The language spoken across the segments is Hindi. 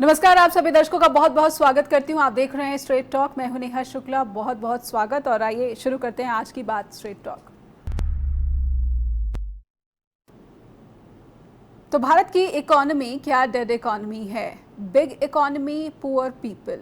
नमस्कार, आप सभी दर्शकों का बहुत बहुत स्वागत करती हूं। आप देख रहे हैं स्ट्रेट टॉक। मैं हूं नेहा शुक्ला। बहुत बहुत स्वागत और आइए शुरू करते हैं आज की बात स्ट्रेट टॉक। तो भारत की इकोनॉमी क्या डेड इकोनॉमी है? Big economy, poor people.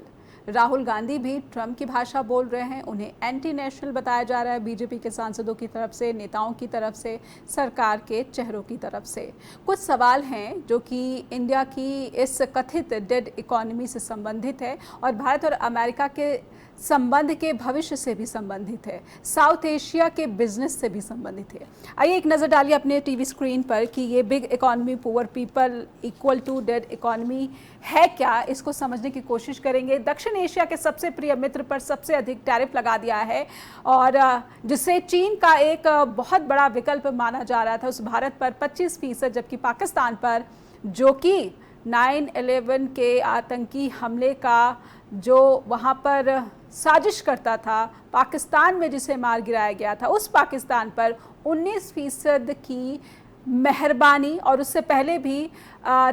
Rahul Gandhi भी ट्रंप की भाषा बोल रहे हैं। उन्हें एंटी नेशनल बताया जा रहा है बीजेपी के सांसदों की तरफ से, नेताओं की तरफ से, सरकार के चेहरों की तरफ से। कुछ सवाल हैं जो कि इंडिया की इस कथित डेड इकोनॉमी से संबंधित है और भारत और अमेरिका के संबंध के भविष्य से भी संबंधित है, साउथ एशिया के बिजनेस से भी संबंधित है। आइए एक नज़र डालिए अपने टीवी स्क्रीन पर कि ये big economy, poor people equal to dead economy है क्या, इसको समझने की कोशिश करेंगे। दक्षिण एशिया के सबसे प्रिय मित्र पर सबसे अधिक टैरिफ लगा दिया है और जिससे चीन का एक बहुत बड़ा विकल्प माना जा रहा था, उस भारत पर 25%, जबकि पाकिस्तान पर, जो कि 9/11 के आतंकी हमले का जो वहाँ पर साजिश करता था, पाकिस्तान में जिसे मार गिराया गया था, उस पाकिस्तान पर 19% की मेहरबानी और उससे पहले भी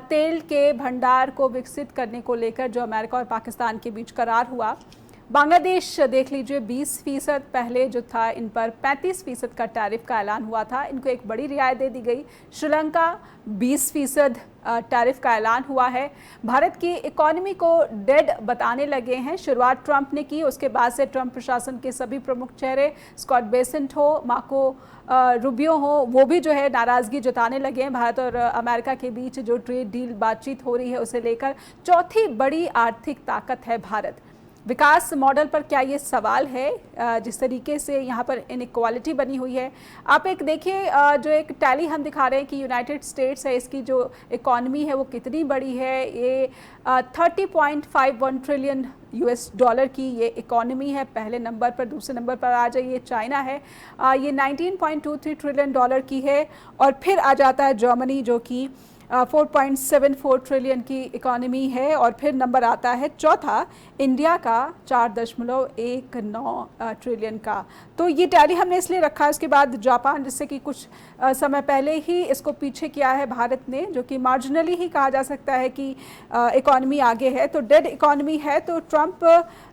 तेल के भंडार को विकसित करने को लेकर जो अमेरिका और पाकिस्तान के बीच करार हुआ। बांग्लादेश देख लीजिए, 20% पहले जो था इन पर 35% का टैरिफ का ऐलान हुआ था, इनको एक बड़ी रियायत दे दी गई। श्रीलंका 20% टैरिफ का ऐलान हुआ है। भारत की इकोनॉमी को डेड बताने लगे हैं। शुरुआत ट्रंप ने की, उसके बाद से ट्रंप प्रशासन के सभी प्रमुख चेहरे, स्कॉट बेसेंट हो, मार्को रूबियो हो, वो भी जो है नाराज़गी जताने लगे हैं भारत और अमेरिका के बीच जो ट्रेड डील बातचीत हो रही है उसे लेकर। चौथी बड़ी आर्थिक ताकत है भारत। विकास मॉडल पर क्या ये सवाल है जिस तरीके से यहाँ पर इनइक्वालिटी बनी हुई है। आप एक देखिए, जो एक टैली हम दिखा रहे हैं कि यूनाइटेड स्टेट्स है, इसकी जो इकॉनमी है वो कितनी बड़ी है। ये 30.51 ट्रिलियन US डॉलर की ये इकॉनमी है। पहले नंबर पर, दूसरे नंबर पर आ जाइए चाइना है, ये 19.23 ट्रिलियन डॉलर की है। और फिर आ जाता है जर्मनी जो कि 4.74 ट्रिलियन की इकॉनमी है। और फिर नंबर आता है चौथा इंडिया का 4.19 ट्रिलियन का। तो ये टैली हमने इसलिए रखा है। उसके बाद जापान, जिससे कि कुछ समय पहले ही इसको पीछे किया है भारत ने, जो कि मार्जिनली ही कहा जा सकता है कि इकॉनमी आगे है। तो डेड इकॉनमी है। तो ट्रंप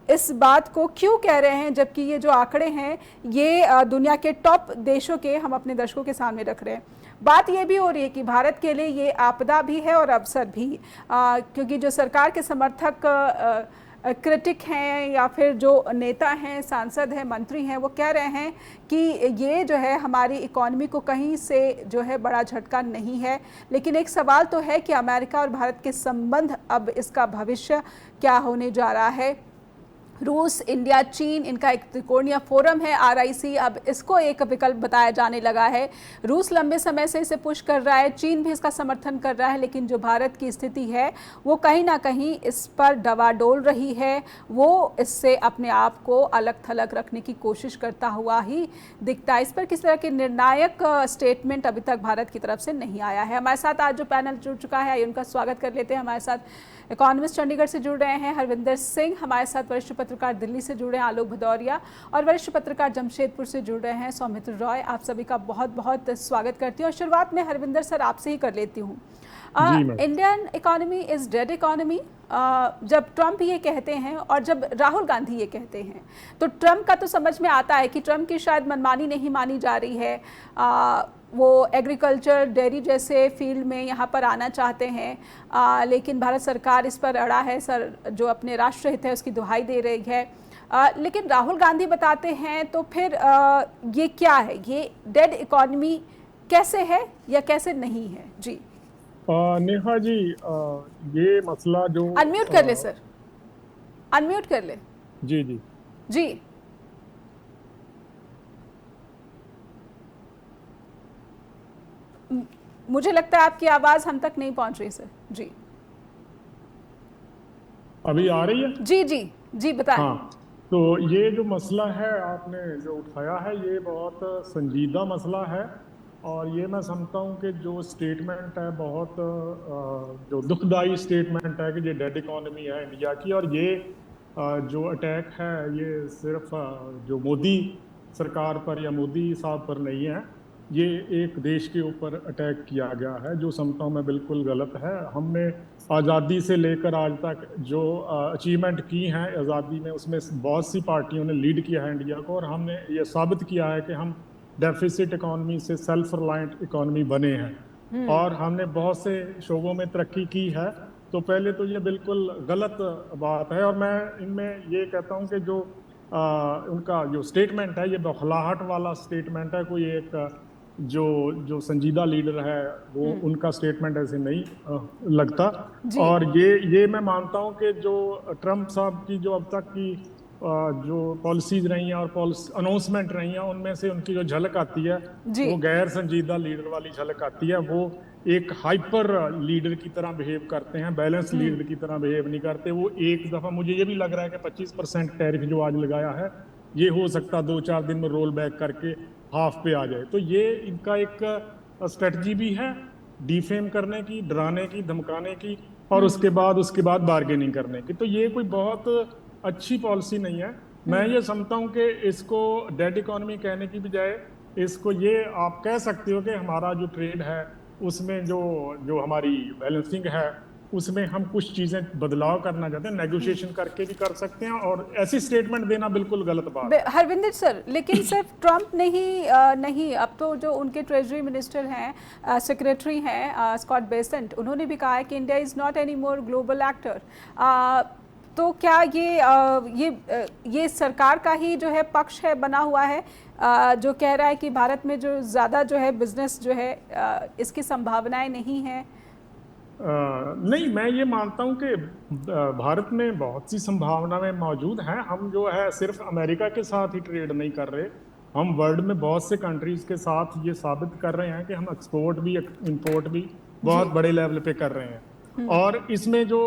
इस बात को क्यों कह रहे हैं, जबकि ये जो आंकड़े हैं ये दुनिया के टॉप देशों के हम अपने दर्शकों के सामने रख रहे हैं। बात ये भी हो रही है कि भारत के लिए ये आपदा भी है और अवसर भी, क्योंकि जो सरकार के समर्थक क्रिटिक हैं या फिर जो नेता हैं, सांसद हैं, मंत्री हैं, वो कह रहे हैं कि ये जो है हमारी इकॉनमी को कहीं से जो है बड़ा झटका नहीं है। लेकिन एक सवाल तो है कि अमेरिका और भारत के संबंध, अब इसका भविष्य क्या होने जा रहा है। रूस, इंडिया, चीन, इनका एक त्रिकोणीय फोरम है RIC, अब इसको एक विकल्प बताया जाने लगा है। रूस लंबे समय से इसे पुश कर रहा है, चीन भी इसका समर्थन कर रहा है, लेकिन जो भारत की स्थिति है वो कहीं ना कहीं इस पर डवाडोल रही है। वो इससे अपने आप को अलग थलग रखने की कोशिश करता हुआ ही दिखता है। इस पर किस तरह के निर्णायक स्टेटमेंट अभी तक भारत की तरफ से नहीं आया है। हमारे साथ आज जो पैनल जुड़ चुका है उनका स्वागत कर लेते हैं। हमारे साथ इकोनॉमिस्ट चंडीगढ़ से जुड़ रहे हैं हरविंदर सिंह, हमारे साथ वरिष्ठ पत्रकार दिल्ली से जुड़ रहे हैं आलोक भदौरिया, और वरिष्ठ पत्रकार जमशेदपुर से जुड़ रहे हैं सौमित्र रॉय। आप सभी का बहुत बहुत स्वागत करती हूँ। और शुरुआत में हरविंदर सर आपसे ही कर लेती हूँ। Indian economy is dead economy, जब ट्रंप ये कहते हैं और जब राहुल गांधी ये कहते हैं, तो ट्रंप का तो समझ में आता है कि ट्रंप की शायद मनमानी नहीं मानी जा रही है। वो एग्रीकल्चर, डेयरी जैसे फील्ड में यहाँ पर आना चाहते हैं, लेकिन भारत सरकार इस पर अड़ा है, सर जो अपने राष्ट्र हित है उसकी दुहाई दे रही है। लेकिन राहुल गांधी बताते हैं, तो फिर ये क्या है, ये डेड इकोनॉमी कैसे है या कैसे नहीं है? जी नेहा जी, ये मसला जो अनम्यूट कर ले सर, अनम्यूट कर ले। जी जी जी मुझे लगता है आपकी आवाज हम तक नहीं पहुंच रही सर। जी अभी आ रही है? जी जी जी बताएं। हाँ, तो ये जो मसला है आपने जो उठाया है ये बहुत संजीदा मसला है। और ये मैं समझता हूँ कि जो स्टेटमेंट है बहुत जो दुखदाई स्टेटमेंट है कि ये डेड इकोनॉमी है इंडिया की। और ये जो अटैक है ये सिर्फ जो मोदी सरकार पर या मोदी साहब पर नहीं है, ये एक देश के ऊपर अटैक किया गया है, जो समझता हूँ मैं बिल्कुल गलत है। हमने आज़ादी से लेकर आज तक जो अचीवमेंट की हैं आज़ादी में, उसमें बहुत सी पार्टियों ने लीड किया है इंडिया को, और हमने ये साबित किया है कि हम डेफिसिट इकोनॉमी से सेल्फ रिलायंट इकोनॉमी बने हैं और हमने बहुत से शोबों में तरक्की की है। तो पहले तो ये बिल्कुल गलत बात है, और मैं इनमें ये कहता हूँ कि जो उनका जो स्टेटमेंट है ये बौखलाहट वाला स्टेटमेंट है। कोई एक जो जो संजीदा लीडर है वो उनका स्टेटमेंट ऐसे नहीं लगता। जी। और ये मैं मानता हूं कि जो ट्रम्प साहब की जो अब तक की जो पॉलिसीज रही हैं और अनाउंसमेंट रही हैं, उनमें से उनकी जो झलक आती है जी। वो गैर संजीदा लीडर वाली झलक आती है। वो एक हाइपर लीडर की तरह बिहेव करते हैं, बैलेंस लीडर की तरह बिहेव नहीं करते। वो एक दफा मुझे ये भी लग रहा है कि 25% टैरिफ जो आज लगाया है, ये हो सकता 2-4 दिन में रोल बैक करके हाफ पे आ जाए। तो ये इनका एक स्ट्रेटजी भी है, डिफेम करने की, डराने की, धमकाने की, और उसके बाद बार्गेनिंग करने की। तो ये कोई बहुत अच्छी पॉलिसी नहीं है। मैं ये समझता हूं कि इसको डेड इकोनॉमी कहने की बजाय इसको ये आप कह सकते हो कि हमारा जो ट्रेड है उसमें जो जो हमारी बैलेंसिंग है उसमें हम कुछ चीजें बदलाव करना चाहते हैं, नेगोशिएशन करके भी कर सकते हैं, और ऐसी स्टेटमेंट देना बिल्कुल गलत बात है। हरविंदर सर, लेकिन सिर्फ ट्रम्प नहीं, अब तो जो उनके ट्रेजरी मिनिस्टर हैं, सेक्रेटरी हैं स्कॉट बेसेंट, उन्होंने भी कहा है कि India is not any more global actor. तो क्या ये सरकार का ही जो है पक्ष है बना हुआ है, जो कह रहा है कि भारत में जो ज़्यादा जो है बिजनेस जो है इसकी संभावनाएं नहीं हैं? नहीं, मैं ये मानता हूं कि भारत में बहुत सी संभावनाएं मौजूद हैं। हम जो है सिर्फ अमेरिका के साथ ही ट्रेड नहीं कर रहे, हम वर्ल्ड में बहुत से कंट्रीज के साथ ये साबित कर रहे हैं कि हम एक्सपोर्ट भी इंपोर्ट भी बहुत बड़े लेवल पे कर रहे हैं। और इसमें जो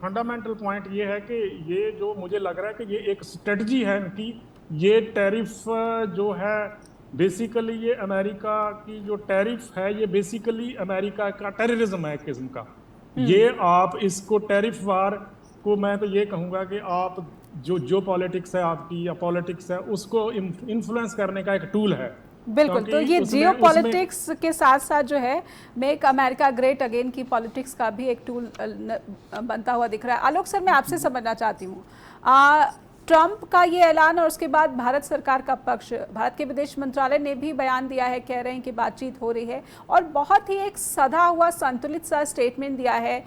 फंडामेंटल पॉइंट ये है कि ये जो मुझे लग रहा है कि ये एक स्ट्रेटजी है इनकी। ये टैरिफ जो है बेसिकली ये अमेरिका की जो टैरिफ है ये बेसिकली अमेरिका का टेररिज्म है एक किस्म का। ये आप इसको टैरिफ वार को मैं तो ये कहूंगा कि आप जो पॉलिटिक्स है आपकी या पॉलिटिक्स है उसको इन्फ्लुएंस करने का एक टूल है। बिल्कुल। तो ये जियो पॉलिटिक्स के साथ साथ जो है मेक अमेरिका ग्रेट अगेन की पॉलिटिक्स का भी एक टूल बनता हुआ दिख रहा है। आलोक सर, मैं आपसे समझना चाहती हूँ, ट्रंप का ये ऐलान और उसके बाद भारत सरकार का पक्ष, भारत के विदेश मंत्रालय ने भी बयान दिया है, कह रहे हैं कि बातचीत हो रही है और बहुत ही एक सधा हुआ संतुलित सा स्टेटमेंट दिया है।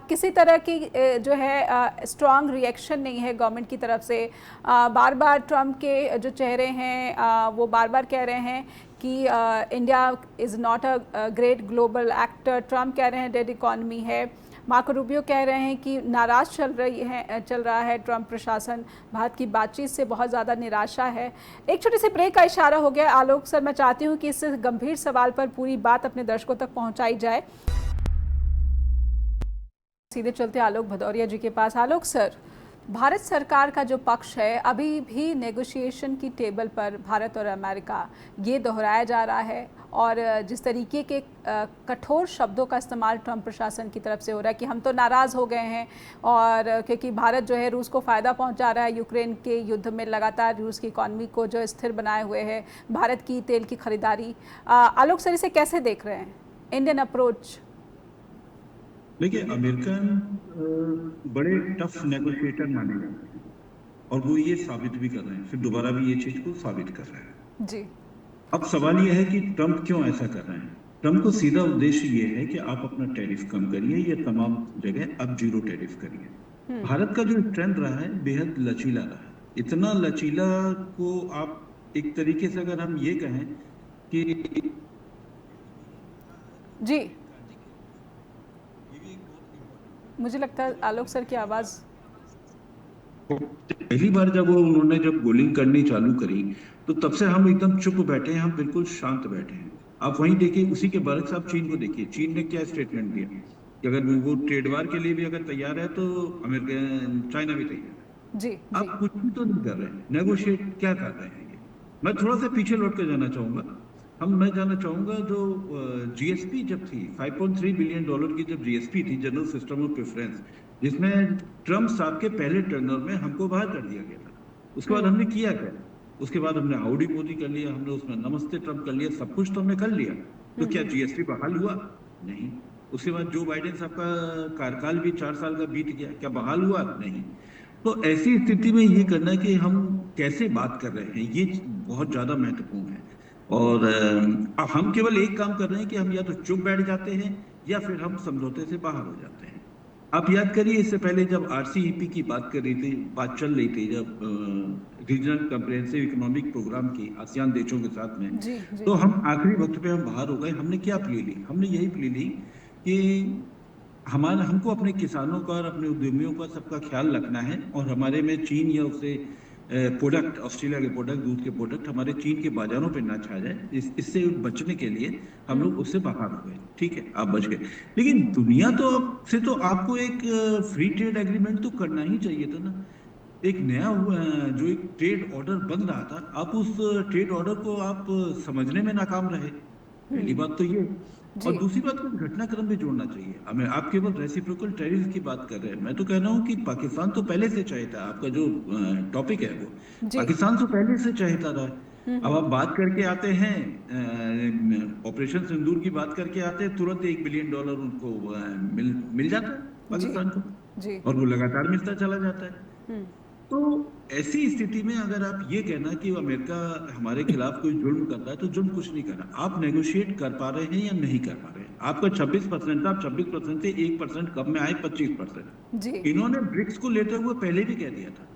किसी तरह की जो है स्ट्रांग रिएक्शन नहीं है गवर्नमेंट की तरफ से। बार बार ट्रंप के जो चेहरे हैं वो बार बार कह रहे हैं कि India is not a great global actor. Trump कह रहे हैं डेड इकॉनमी है। मार्को रूबियो कह रहे हैं कि नाराज़ चल रहा है ट्रंप प्रशासन, भारत की बातचीत से बहुत ज़्यादा निराशा है। एक छोटे से ब्रेक का इशारा हो गया। आलोक सर, मैं चाहती हूँ कि इस गंभीर सवाल पर पूरी बात अपने दर्शकों तक पहुँचाई जाए। सीधे चलते आलोक भदौरिया जी के पास। आलोक सर, भारत सरकार का जो पक्ष है अभी भी नेगोशिएशन की टेबल पर भारत और अमेरिका ये दोहराया जा रहा है, और जिस तरीके के कठोर शब्दों का इस्तेमाल ट्रंप प्रशासन की तरफ से हो रहा है कि हम तो नाराज़ हो गए हैं, और क्योंकि भारत जो है रूस को फ़ायदा पहुंचा रहा है यूक्रेन के युद्ध में, लगातार रूस की इकॉनमी को जो स्थिर बनाए हुए है, भारत की तेल की खरीदारी। आलोक सर, इसे कैसे देख रहे हैं, इंडियन अप्रोच? देखिए, अमेरिकन बड़े टफ नेगोशिएटर माने जाते हैं और वो ये साबित भी कर रहे हैं, फिर दोबारा भी ये चीज को साबित कर रहे हैं जी। अब सवाल ये है कि ट्रंप क्यों ऐसा कर रहे हैं। ट्रंप को सीधा उद्देश्य ये है कि आप अपना टैरिफ कम करिए, ये तमाम जगह अब जीरो टैरिफ करिए। भारत का जो ट्रेंड रहा है बेहद लचीला रहा है। इतना लचीला को आप एक तरीके से अगर हम ये कहें कि जी, मुझे लगता है आलोक सर की आवाज़, पहली बार जब उन्होंने गोलिंग करनी चालू करी तो तब से हम एकदम चुप बैठे हैं, हम बिल्कुल शांत बैठे हैं। आप वहीं देखिए, उसी के बरक्स आप चीन को देखिए, चीन ने क्या स्टेटमेंट दिया कि अगर वो ट्रेड वार के लिए भी अगर तैयार है तो अमेरिका चाइना भी तैयार है। जी, आप कुछ भी तो नहीं कर रहे हैं, नेगोशिएट क्या कर रहे हैं ये। मैं थोड़ा सा पीछे लौट कर जाना चाहूंगा। मैं जाना चाहूंगा जो जीएसपी जब थी $5.3 बिलियन की, जब जीएसपी थी, जनरल सिस्टम ऑफ प्रेफरेंस, जिसमें ट्रंप साहब के पहले टर्नर में हमको बाहर कर दिया गया था। उसके बाद हमने किया क्या? उसके बाद हमने हाउडी मोदी कर लिया, हमने उसमें नमस्ते ट्रम्प कर लिया, सब कुछ तो हमने कर लिया। तो क्या जीएसटी बहाल हुआ? नहीं। उसके बाद जो बाइडेन साहब का कार्यकाल भी 4 साल का बीत गया, क्या बहाल हुआ? नहीं। तो ऐसी स्थिति में ये करना कि हम कैसे बात कर रहे हैं, ये बहुत ज्यादा महत्वपूर्ण है। और अब हम केवल एक काम कर रहे हैं कि हम या तो चुप बैठ जाते हैं या फिर हम समझौते से बाहर हो जाते हैं। आप याद करिए, इससे पहले जब आरसीईपी की बात कर रही थी, बात चल रही थी, जब रीजनल कम्प्रिहेंसिव इकोनॉमिक प्रोग्राम की आसियान देशों के साथ में, जी जी। तो हम आखिरी वक्त पे हम बाहर हो गए। हमने क्या प्ली ली? हमने यही प्ली ली कि हमको अपने किसानों का और अपने उद्यमियों का सबका ख्याल रखना है, और हमारे में चीन या उससे प्रोडक्ट, ऑस्ट्रेलिया के प्रोडक्ट, दूध के प्रोडक्ट हमारे चीन के बाजारों पे ना छा जाए, इससे बचने के लिए हम लोग उससे बाहर हो गए। ठीक है, आप बच गए। लेकिन दुनिया तो से तो आपको एक फ्री ट्रेड एग्रीमेंट तो करना ही चाहिए था ना। एक नया जो एक ट्रेड ऑर्डर बन रहा था, आप उस ट्रेड ऑर्डर को आप समझने में नाकाम रहे। पहली बात तो ये। और दूसरी बात को घटनाक्रम भी जोड़ना चाहिए हमें। आप केवल रेसिप्रोकल टैरिफ की बात कर रहे हैं, मैं तो कह रहा हूँ कि पाकिस्तान तो पहले से चाहता है, आपका जो टॉपिक है वो पाकिस्तान तो पहले से चाहता रहा। अब आप बात करके आते हैं, ऑपरेशन सिंदूर की बात करके आते हैं, तुरंत $1 बिलियन उनको मिल जाता है पाकिस्तान को, और वो लगातार मिलता चला जाता है। तो ऐसी स्थिति में अगर आप ये कहना कि अमेरिका हमारे खिलाफ कोई जुल्म कर रहा है, तो जुल्म कुछ नहीं कर रहा। आप नेगोशिएट कर पा रहे हैं या नहीं कर पा रहे हैं? आपका 26% था, आप 26% से 1% कब में आए? 25%। इन्होंने ब्रिक्स को लेते हुए पहले भी कह दिया था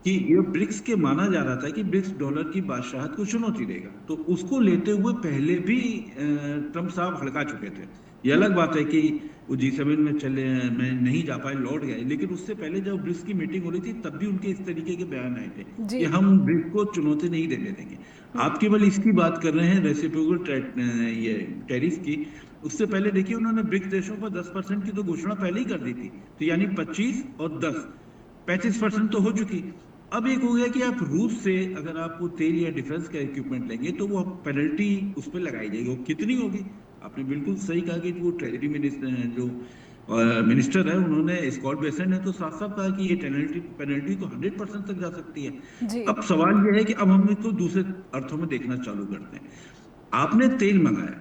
कि ये ब्रिक्स के माना जा रहा था कि ब्रिक्स डॉलर की बादशाहत को चुनौती देगा, तो उसको लेते हुए पहले भी ट्रम्प साहब हड़का चुके थे। ये अलग बात है कि वो G7 में नहीं जा पाए, लौट गए, लेकिन उससे पहले जब ब्रिक्स की मीटिंग हो रही थी तब भी उनके इस तरीके के बयान आए थे कि हम ब्रिक्स को चुनौती नहीं देने देंगे। आप केवल इसकी बात कर रहे हैं रेसिप्रोकल ये टैरिफ की। उससे पहले देखिए, उन्होंने ब्रिक्स देशों पर 10% की तो घोषणा पहले ही कर दी थी, तो यानी 25 और 10 35% तो हो चुकी। अब एक हो गया कि आप रूस से अगर आप वो तेल या डिफेंस का इक्विपमेंट लेंगे तो वो पेनल्टी उस पर लगाई जाएगी। वो कितनी होगी? आपने बिल्कुल सही कहा कि वो ट्रेजरी मिनिस्टर हैं, जो मिनिस्टर है, उन्होंने, स्कॉट बेसेंट ने तो साफ साफ कहा कि ये पेनल्टी तो 100% तक जा सकती है। अब सवाल ये है कि अब हम इसको दूसरे अर्थों में देखना चालू करते हैं। आपने तेल मंगाया,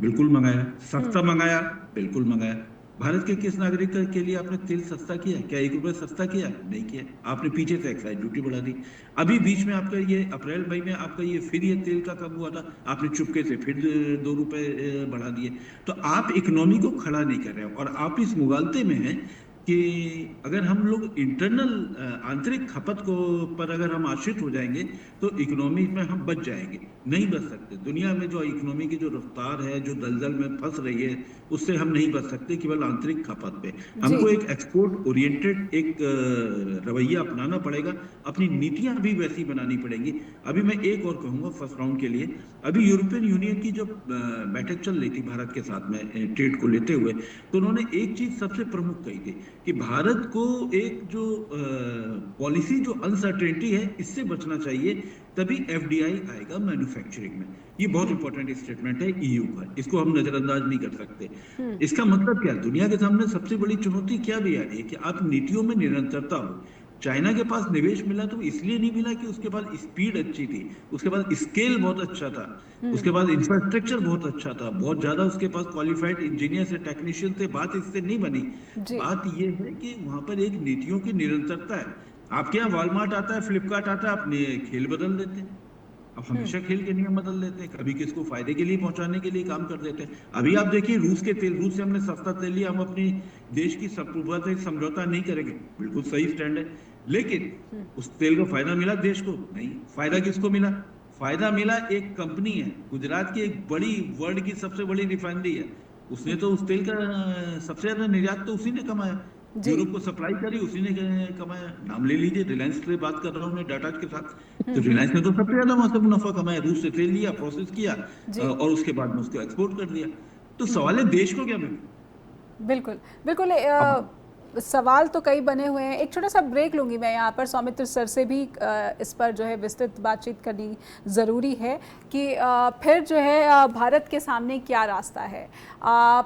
बिल्कुल मंगाया। सस्ता मंगाया, बिल्कुल मंगाया। भारत के किस नागरिक के लिए आपने तेल सस्ता किया? क्या ₹1 सस्ता किया? नहीं किया। आपने पीछे से एक्साइज ड्यूटी बढ़ा दी। अभी बीच में आपका ये अप्रैल मई में आपका ये फिर ये तेल का कम हुआ था, आपने चुपके से फिर ₹2 बढ़ा दिए। तो आप इकोनॉमी को खड़ा नहीं कर रहे हो, और आप इस मुगालते में हैं कि अगर हम लोग इंटरनल आंतरिक खपत को पर अगर हम आश्रित हो जाएंगे तो इकोनॉमी में हम बच जाएंगे। नहीं बच सकते। दुनिया में जो इकोनॉमी की जो रफ्तार है, जो दलदल में फंस रही है, उससे हम नहीं बच सकते केवल आंतरिक खपत पे। हमको एक एक्सपोर्ट ओरिएंटेड एक रवैया अपनाना पड़ेगा, अपनी नीतियां भी वैसी बनानी पड़ेंगी। अभी मैं एक और कहूंगा फर्स्ट राउंड के लिए, अभी यूरोपियन यूनियन की जब बैठक चल रही थी भारत के साथ में ट्रेड को लेते हुए, तो उन्होंने एक चीज सबसे प्रमुख कही थी कि भारत को एक जो पॉलिसी जो अनसर्टेनिटी है, इससे बचना चाहिए, तभी एफडीआई आएगा मैन्युफैक्चरिंग में। ये बहुत इंपॉर्टेंट स्टेटमेंट है ईयू का, इसको हम नजरअंदाज नहीं कर सकते। इसका मतलब क्या है? दुनिया के सामने सबसे बड़ी चुनौती क्या भी आ रही है कि आप नीतियों में निरंतरता हो। चाइना के पास निवेश मिला तो इसलिए नहीं मिला कि उसके पास स्पीड अच्छी थी, उसके पास स्केल बहुत अच्छा था, उसके पास इंफ्रास्ट्रक्चर बहुत अच्छा था, बहुत ज्यादा उसके पास क्वालिफाइड इंजीनियर से, टेक्नीशियन थे। बात इससे नहीं बनी। बात यह है कि वहां पर एक नीतियों की निरंतरता है। आपके यहाँ वॉलमार्ट आता है, फ्लिपकार्ट आता है, अपने खेल बदल देते हैं। अब हमेशा खेल के नियम बदल देते हैं, कभी किसको फायदे के लिए पहुंचाने के लिए काम कर देते हैं। अभी आप देखिए रूस के तेल, रूस से हमने सस्ता तेल लिया, हम अपनी देश की संप्रभुता से समझौता नहीं करेंगे, बिल्कुल सही स्टैंड है। लेकिन उस तेल का फायदा मिला देश को? नहीं। फायदा किसको मिला? फायदा मिला एक कंपनी है गुजरात की, एक बड़ी, वर्ल्ड की सबसे बड़ी रिफाइनरी है, उसने तो उस तेल का सबसे ज्यादा निर्यात तो उसी ने कमाया, यूरोप को सप्लाई करी उसी ने कमाया। नाम ले लीजिए, रिलायंस से बात कर रहा हूँ मैं डाटा के साथ, तो रिलायंस ने तो सबसे ज्यादा वहां से मुनाफा कमाया। रूस से तेल लिया, प्रोसेस किया और उसके बाद में उसको एक्सपोर्ट कर दिया। तो सवाल है देश को क्या मिला? बिल्कुल बिल्कुल। सवाल तो कई बने हुए हैं। एक छोटा सा ब्रेक लूँगी मैं यहाँ पर, सौमित्र सर से भी इस पर जो है विस्तृत बातचीत करनी ज़रूरी है कि फिर जो है भारत के सामने क्या रास्ता है।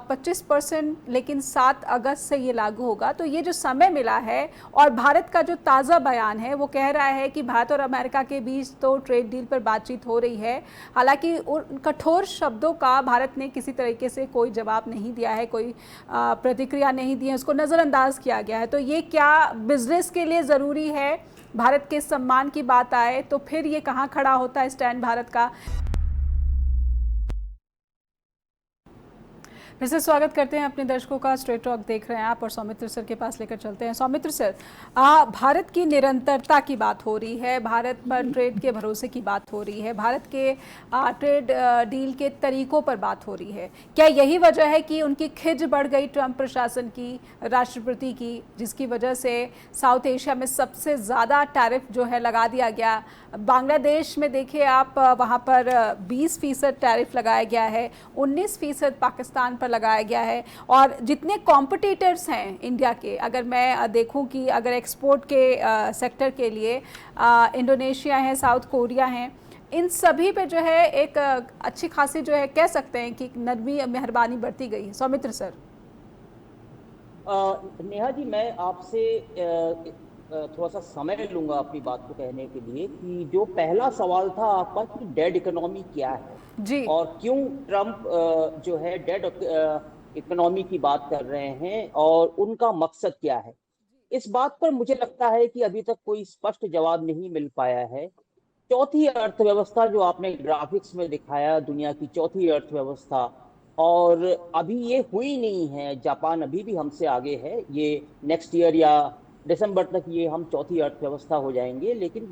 25% लेकिन 7 अगस्त से ये लागू होगा, तो ये जो समय मिला है और भारत का जो ताज़ा बयान है वो कह रहा है कि भारत और अमेरिका के बीच तो ट्रेड डील पर बातचीत हो रही है, हालांकि उन कठोर शब्दों का भारत ने किसी तरीके से कोई जवाब नहीं दिया है, कोई प्रतिक्रिया नहीं दी है, उसको नज़रअंदाज किया गया है। तो ये क्या बिजनेस के लिए ज़रूरी है? भारत के सम्मान की बात आए तो फिर ये कहाँ खड़ा होता है स्टैंड भारत का? फिर से स्वागत करते हैं अपने दर्शकों का। स्ट्रेट टॉक देख रहे हैं आप और सौमित्र सर के पास लेकर चलते हैं। सौमित्र सर, भारत की निरंतरता की बात हो रही है, भारत पर ट्रेड के भरोसे की बात हो रही है, भारत के ट्रेड डील के तरीकों पर बात हो रही है। क्या यही वजह है कि उनकी खिज बढ़ गई ट्रंप प्रशासन की, राष्ट्रपति की, जिसकी वजह से साउथ एशिया में सबसे ज़्यादा टैरिफ जो है लगा दिया गया? बांग्लादेश में देखिए आप, वहाँ पर 20% टैरिफ लगाया गया है, 19% पाकिस्तान पर लगाया गया है। और जितने कॉम्पिटिटर्स हैं इंडिया के, अगर मैं देखूं कि अगर एक्सपोर्ट के सेक्टर के लिए इंडोनेशिया है, साउथ कोरिया हैं, इन सभी पे जो है एक अच्छी खासी जो है कह सकते हैं कि नरमी मेहरबानी बढ़ती गई है। सौमित्र सर। नेहा जी, मैं आपसे थोड़ा सा समय लूंगा अपनी बात को कहने के लिए कि जो पहला सवाल था आपका कि डेड इकोनॉमी क्या है जी, और क्यों ट्रंप जो है डेड इकोनॉमी की बात कर रहे हैं और उनका मकसद क्या है। इस बात पर मुझे लगता है कि अभी तक कोई स्पष्ट जवाब नहीं मिल पाया है। चौथी अर्थव्यवस्था जो आपने ग्राफिक्स में दिखाया, दुनिया की चौथी अर्थव्यवस्था, और अभी ये हुई नहीं है। जापान अभी भी हमसे आगे है, ये नेक्स्ट ईयर या दिसंबर तक ये हम चौथी अर्थव्यवस्था हो जाएंगे। लेकिन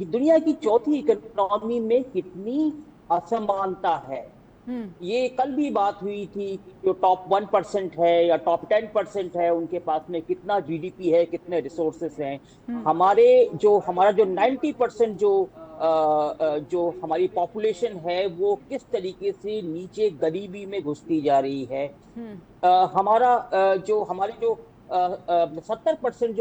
दुनिया की चौथी इकोनॉमी में कितनी असमानता है, ये कल भी बात हुई थी। जो टॉप 1% है या टॉप 10% है, उनके पास में कितना जीडीपी है, कितने रिसोर्सेस हैं। हमारा जो 90% जो हमारी पॉपुलेशन है वो किस तरीके से नीचे गरीबी में घुसती जा रही है। हमारे जो 70%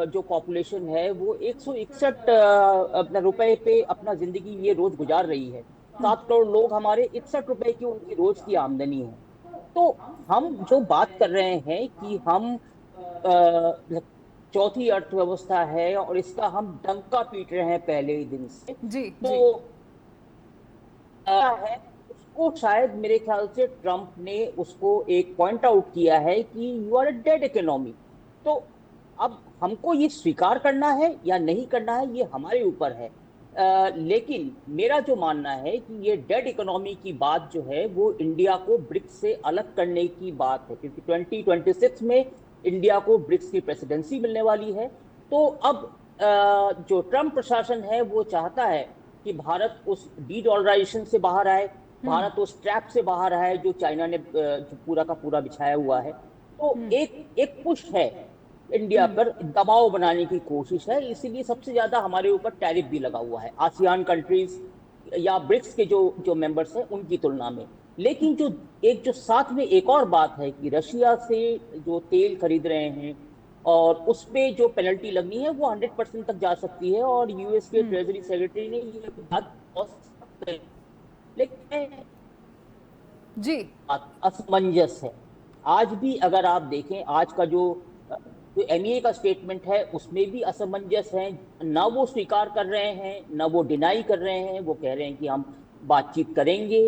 जो पॉपुलेशन है वो 161 रुपए पे अपना जिंदगी ये रोज गुजार रही है। 7 करोड़ लोग हमारे, 61 रुपए की उनकी रोज की आमदनी है। तो हम जो बात कर रहे हैं कि हम चौथी अर्थव्यवस्था है और इसका हम डंका पीट रहे हैं पहले ही दिन से। जी, तो है उसको शायद मेरे ख्याल से ट्रंप ने उसको एक पॉइंट आउट किया है कि you are a dead economy. तो अब हमको ये स्वीकार करना है या नहीं करना है, ये हमारे ऊपर है। लेकिन मेरा जो मानना है कि ये डेड इकोनॉमी की बात जो है वो इंडिया को ब्रिक्स से अलग करने की बात है, क्योंकि 2026 में इंडिया को ब्रिक्स की प्रेसिडेंसी मिलने वाली है। तो अब जो ट्रंप प्रशासन है वो चाहता है कि भारत उस डी डॉलराइजेशन से बाहर आए, भारत उस ट्रैप से बाहर आए जो चाइना ने पूरा का पूरा बिछाया हुआ है। तो एक पुश है इंडिया पर, दबाव बनाने की कोशिश है, इसीलिए सबसे ज्यादा हमारे ऊपर टैरिफ भी लगा हुआ है आसियान कंट्रीज या ब्रिक्स के जो मेंबर्स हैं उनकी तुलना में। लेकिन जो साथ में एक और बात है कि रशिया से जो तेल खरीद रहे हैं और उस पे जो पेनल्टी लगनी है वो 100% तक जा सकती है, और यूएस के ट्रेजरी सेक्रेटरी ने ये बात लेकिन जी, असमंजस है। आज भी अगर आप देखें, आज का जो एमईए का स्टेटमेंट है उसमें भी असमंजस है। ना वो स्वीकार कर रहे हैं, ना वो डिनाई कर रहे हैं। वो कह रहे हैं कि हम बातचीत करेंगे।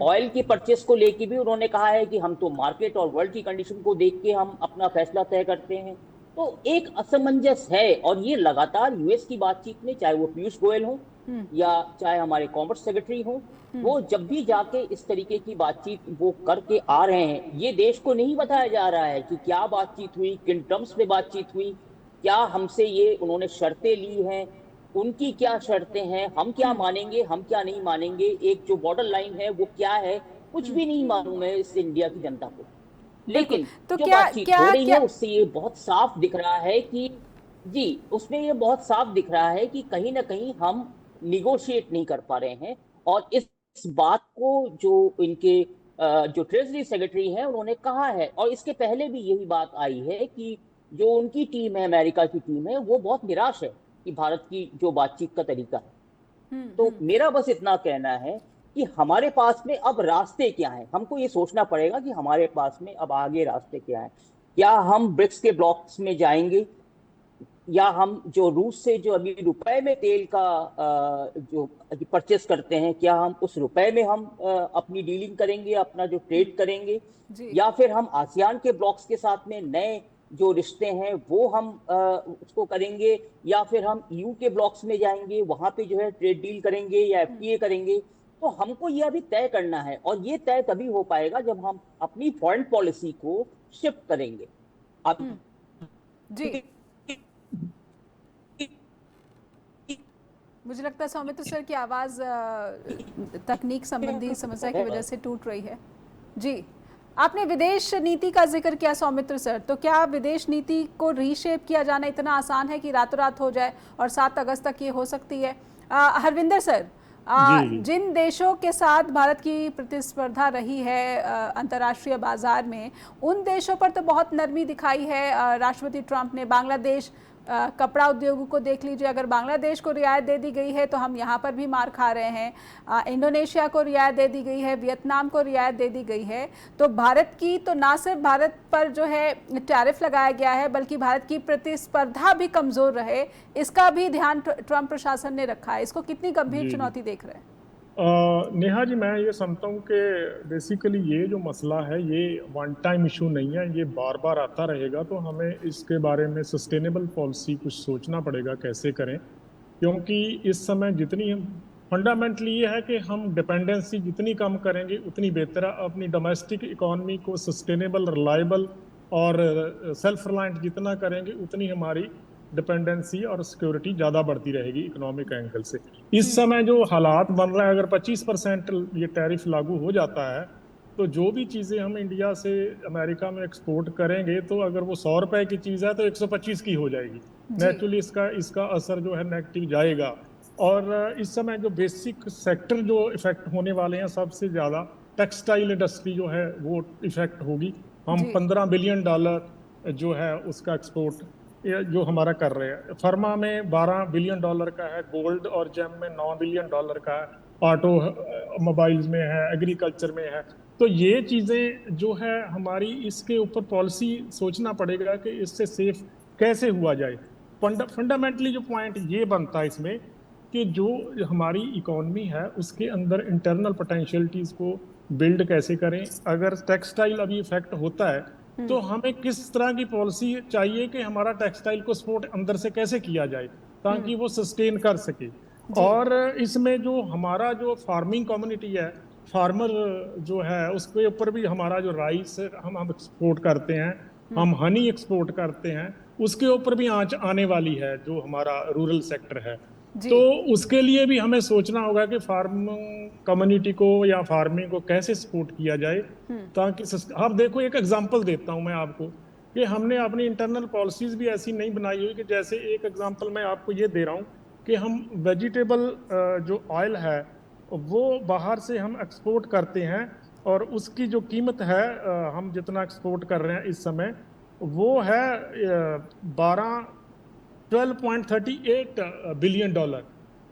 ऑयल की परचेस को लेके भी उन्होंने कहा है कि हम तो मार्केट और वर्ल्ड की कंडीशन को देख के हम अपना फैसला तय करते हैं। तो एक असमंजस है, और ये लगातार यूएस की बातचीत में, चाहे वो पीयूष गोयल हो या चाहे हमारे कॉमर्स सेक्रेटरी हो, वो जब भी जाके इस तरीके की बातचीत वो करके आ रहे हैं, ये देश को नहीं बताया जा रहा है कि क्या बातचीत हुई, किन टर्म्स पे बातचीत हुई, क्या हमसे ये उन्होंने शर्तें ली हैं, उनकी क्या शर्तें हैं, हम क्या मानेंगे, हम क्या नहीं मानेंगे, एक जो बॉर्डर लाइन है वो क्या है, कुछ भी नहीं मालूम है इस इंडिया की जनता को। लेकिन तो जो बातचीत हो रही है उससे ये बहुत साफ दिख रहा है कि जी, उसमें ये बहुत साफ दिख रहा है कि कहीं ना कहीं हम निगोशिएट नहीं कर पा रहे हैं। और इस बात को जो इनके जो ट्रेजरी सेक्रेटरी हैं उन्होंने कहा है, और इसके पहले भी यही बात आई है कि जो उनकी टीम है, अमेरिका की टीम है, वो बहुत निराश है कि भारत की जो बातचीत का तरीका है। तो मेरा बस इतना कहना है कि हमारे पास में अब रास्ते क्या हैं, हमको ये सोचना पड़ेगा कि हमारे पास में अब आगे रास्ते क्या हैं। क्या हम ब्रिक्स के ब्लॉक्स में जाएंगे, या हम जो रूस से जो अभी रुपए में तेल का जो परचेस करते हैं, क्या हम उस रुपए में हम अपनी डीलिंग करेंगे, अपना जो ट्रेड करेंगे, जी। या फिर हम आसियान के ब्लॉक्स के साथ में नए जो रिश्ते हैं वो हम उसको करेंगे, या फिर हम ईयू के ब्लॉक्स में जाएंगे, वहां पे जो है ट्रेड डील करेंगे या एफटीए करेंगे। तो हमको ये अभी तय करना है, और ये तय तभी हो पाएगा जब हम अपनी फॉरेन पॉलिसी को शिफ्ट करेंगे। अब जी, मुझे लगता है सौमित्र सर की आवाज़ तकनीक संबंधी समस्या की वजह से टूट रही है। जी, आपने विदेश नीति का जिक्र किया सौमित्र सर, तो क्या विदेश नीति को रीशेप किया जाना इतना आसान है कि रातों रात हो जाए और 7 अगस्त तक ये हो सकती है? हरविंदर सर, जी। जिन देशों के साथ भारत की प्रतिस्पर्धा रही है अंतर्राष्ट्रीय बाजार में, उन देशों पर तो बहुत नरमी दिखाई है राष्ट्रपति ट्रंप ने। बांग्लादेश, कपड़ा उद्योग को देख लीजिए, अगर बांग्लादेश को रियायत दे दी गई है तो हम यहाँ पर भी मार खा रहे हैं। इंडोनेशिया को रियायत दे दी गई है, वियतनाम को रियायत दे दी गई है। तो भारत की तो ना सिर्फ भारत पर जो है टैरिफ लगाया गया है, बल्कि भारत की प्रतिस्पर्धा भी कमज़ोर रहे, इसका भी ध्यान ट्रंप प्रशासन ने रखा है। इसको कितनी गंभीर चुनौती देख रहे हैं? नेहा जी, मैं ये समझता हूँ कि बेसिकली ये जो मसला है ये वन टाइम इशू नहीं है, ये बार बार आता रहेगा। तो हमें इसके बारे में सस्टेनेबल पॉलिसी कुछ सोचना पड़ेगा कैसे करें, क्योंकि इस समय जितनी फंडामेंटली ये है कि हम डिपेंडेंसी जितनी कम करेंगे उतनी बेहतर है। अपनी डोमेस्टिक इकोनॉमी को सस्टेनेबल, रिलायबल और सेल्फ रिलायंट जितना करेंगे उतनी हमारी डिपेंडेंसी और सिक्योरिटी ज़्यादा बढ़ती रहेगी इकोनॉमिक एंगल से। इस समय जो हालात बन रहा है, अगर 25% ये टैरिफ लागू हो जाता है तो जो भी चीज़ें हम इंडिया से अमेरिका में एक्सपोर्ट करेंगे, तो अगर वो 100 रुपए की चीज़ है तो 125 की हो जाएगी। नेचुरली इसका असर जो है नेगेटिव जाएगा। और इस समय जो बेसिक सेक्टर जो इफेक्ट होने वाले हैं, सबसे ज़्यादा टेक्सटाइल इंडस्ट्री जो है वो इफेक्ट होगी। हम $15 बिलियन जो है उसका एक्सपोर्ट जो हमारा कर रहे हैं। फर्मा में $12 बिलियन का है, गोल्ड और जेम में $9 बिलियन का है, ऑटो मोबाइल्स में है, एग्रीकल्चर में है। तो ये चीज़ें जो है हमारी, इसके ऊपर पॉलिसी सोचना पड़ेगा कि इससे सेफ कैसे हुआ जाए। फंडामेंटली जो पॉइंट ये बनता है इसमें कि जो हमारी इकोनॉमी है उसके अंदर इंटरनल पोटेंशियलिटीज़ को बिल्ड कैसे करें। अगर टेक्सटाइल अभी इफेक्ट होता है तो हमें किस तरह की पॉलिसी चाहिए कि हमारा टेक्सटाइल को सपोर्ट अंदर से कैसे किया जाए ताकि वो सस्टेन कर सके। और इसमें जो हमारा जो फार्मिंग कम्युनिटी है, फार्मर जो है, उसके ऊपर भी हमारा जो राइस हम एक्सपोर्ट करते हैं, हम हनी एक्सपोर्ट करते हैं, उसके ऊपर भी आंच आने वाली है जो हमारा रूरल सेक्टर है। तो उसके लिए भी हमें सोचना होगा कि फार्मिंग कम्युनिटी को या फार्मिंग को कैसे सपोर्ट किया जाए ताकि आप देखो, एक एग्जांपल देता हूं मैं आपको कि हमने अपनी इंटरनल पॉलिसीज भी ऐसी नहीं बनाई हुई कि जैसे एक एग्जांपल मैं आपको ये दे रहा हूं कि हम वेजिटेबल जो ऑयल है वो बाहर से हम एक्सपोर्ट करते हैं, और उसकी जो कीमत है हम जितना एक्सपोर्ट कर रहे हैं इस समय वो है 12.38 बिलियन डॉलर।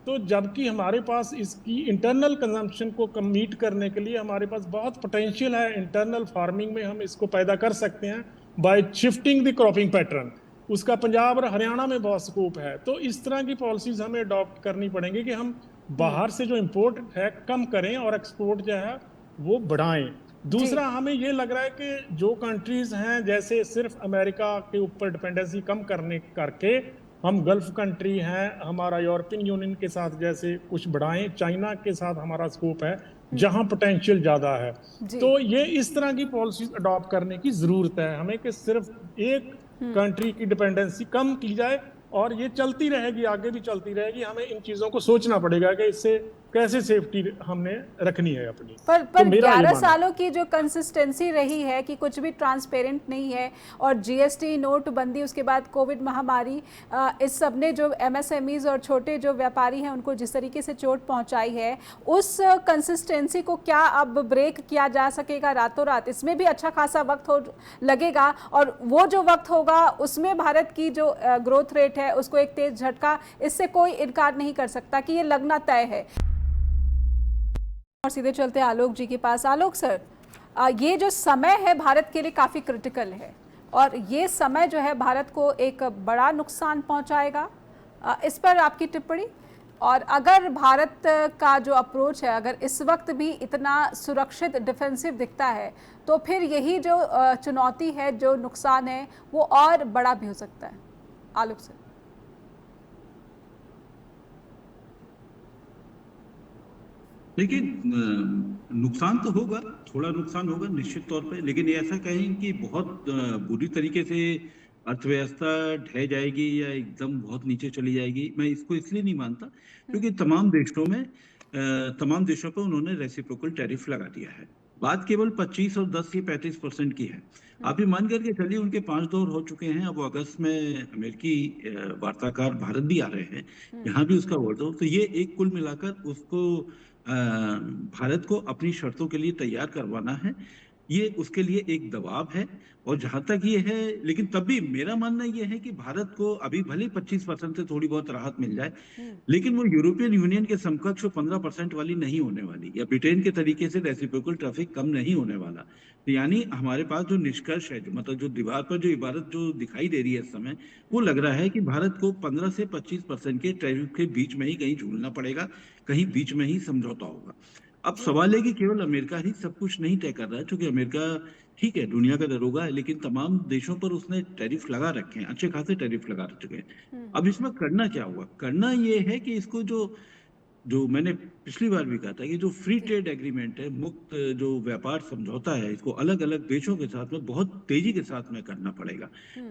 तो जबकि हमारे पास इसकी इंटरनल कंजम्पशन को मीट करने के लिए हमारे पास बहुत पोटेंशियल है। इंटरनल फार्मिंग में हम इसको पैदा कर सकते हैं bye shifting the cropping pattern. उसका पंजाब और हरियाणा में बहुत स्कोप है। तो इस तरह की पॉलिसीज हमें अडॉप्ट करनी पड़ेंगी कि हम बाहर से जो इम्पोर्ट है कम करें और एक्सपोर्ट जो है वो बढ़ाएं। दूसरा, हमें ये लग रहा है कि जो कंट्रीज हैं, जैसे सिर्फ अमेरिका के ऊपर डिपेंडेंसी कम करके हम गल्फ कंट्री हैं, हमारा यूरोपियन यूनियन के साथ जैसे कुछ बढ़ाएं, चाइना के साथ हमारा स्कोप है जहां पोटेंशियल ज़्यादा है। तो ये इस तरह की पॉलिसीज अडॉप्ट करने की ज़रूरत है हमें कि सिर्फ एक कंट्री की डिपेंडेंसी कम की जाए, और ये चलती रहेगी, आगे भी चलती रहेगी। हमें इन चीज़ों को सोचना पड़ेगा कि इससे कैसे सेफ्टी हमने रखनी है अपनी। पर मेरा ये 11 मानना है। सालों की जो कंसिस्टेंसी रही है कि कुछ भी ट्रांसपेरेंट नहीं है, और जीएसटी, नोटबंदी, उसके बाद कोविड महामारी, इस सब ने जो एमएसएमईज और छोटे जो व्यापारी हैं उनको जिस तरीके से चोट पहुंचाई है, उस कंसिस्टेंसी को क्या अब ब्रेक किया जा सकेगा रातों रात? इसमें भी अच्छा खासा वक्त हो लगेगा, और वो जो वक्त होगा उसमें भारत की जो ग्रोथ रेट है उसको एक तेज झटका, इससे कोई इनकार नहीं कर सकता कि ये लगना तय है। और सीधे चलते हैं आलोक जी के पास। आलोक सर, ये जो समय है भारत के लिए काफ़ी क्रिटिकल है, और ये समय जो है भारत को एक बड़ा नुकसान पहुंचाएगा, इस पर आपकी टिप्पणी? और अगर भारत का जो अप्रोच है अगर इस वक्त भी इतना सुरक्षित डिफेंसिव दिखता है, तो फिर यही जो चुनौती है, जो नुकसान है, वो और बड़ा भी हो सकता है। आलोक सर। देखिए, नुकसान तो होगा, थोड़ा नुकसान होगा निश्चित तौर पे, लेकिन ये ऐसा कहें कि बहुत बुरी तरीके से अर्थव्यवस्था ढह जाएगी या एकदम बहुत नीचे चली जाएगी, मैं इसको इसलिए नहीं मानता क्योंकि तमाम देशों पे उन्होंने रेसिप्रोकल टैरिफ लगा दिया है। बात केवल 25 और 10 या 35% की है। आप ये मान करके चलिए उनके 5 दौर हो चुके हैं। अब अगस्त में अमेरिकी वार्ताकार भारत भी आ रहे हैं, यहाँ भी उसका वोट हो, तो ये एक कुल मिलाकर उसको भारत को अपनी शर्तों के लिए तैयार करवाना है। ये उसके लिए एक दबाव है। और जहां तक ये है, लेकिन तब भी मेरा मानना ये है कि भारत को अभी भले 25% से थोड़ी बहुत राहत मिल जाए, लेकिन वो यूरोपियन यूनियन के समकक्ष 15% वाली नहीं होने वाली, या ब्रिटेन के तरीके से रेसिप्रोकल ट्रैफिक कम नहीं होने वाला। तो यानी हमारे पास जो निष्कर्ष है, जो मतलब जो दीवार पर जो इबारत जो दिखाई दे रही है इस समय, वो लग रहा है कि भारत को 15 से 25% के टैरिफ के बीच में ही कहीं झूलना पड़ेगा, कहीं बीच में ही समझौता होगा। अब सवाल है कि केवल अमेरिका ही सब कुछ नहीं तय कर रहा है, क्योंकि अमेरिका ठीक है दुनिया का दरोगा है, लेकिन तमाम देशों पर उसने टैरिफ लगा रखे हैं, अच्छे खासे टैरिफ लगा चुके हैं। अब इसमें करना क्या हुआ? करना ये है कि इसको जो जो मैंने पिछली बार भी कहा था कि जो फ्री ट्रेड एग्रीमेंट है, मुक्त जो व्यापार समझौता है, इसको अलग अलग देशों के साथ में बहुत तेजी के साथ में करना पड़ेगा।